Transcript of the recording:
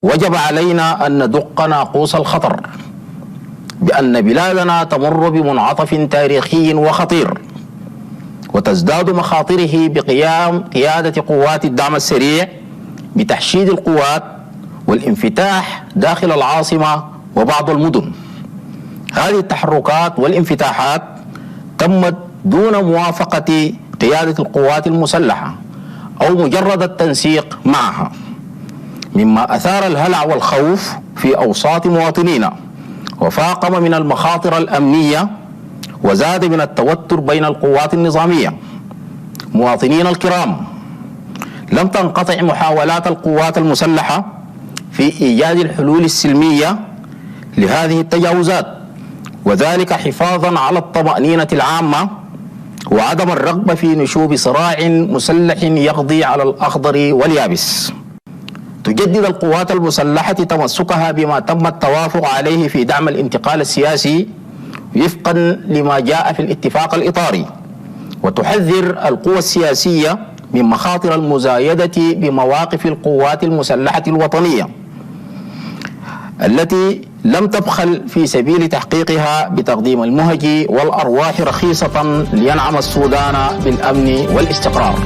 وجب علينا أن ندق ناقوس الخطر بأن بلادنا تمر بمنعطف تاريخي وخطير، وتزداد مخاطره بقيام قيادة قوات الدعم السريع بتحشيد القوات والانفتاح داخل العاصمة وبعض المدن. هذه التحركات والانفتاحات تمت دون موافقة قيادة القوات المسلحة أو مجرد التنسيق معها، مما أثار الهلع والخوف في أوساط مواطنينا، وفاقم من المخاطر الأمنية، وزاد من التوتر بين القوات النظامية. مواطنينا الكرام، لم تنقطع محاولات القوات المسلحة في إيجاد الحلول السلمية لهذه التجاوزات، وذلك حفاظا على الطمأنينة العامة وعدم الرغبة في نشوب صراع مسلح يقضي على الأخضر واليابس. تجدد القوات المسلحة تمسكها بما تم التوافق عليه في دعم الانتقال السياسي وفقا لما جاء في الاتفاق الإطاري، وتحذر القوى السياسية من مخاطر المزايدة بمواقف القوات المسلحة الوطنية التي لم تبخل في سبيل تحقيقها بتقديم المهج والأرواح رخيصة لينعم السودان بالأمن والاستقرار.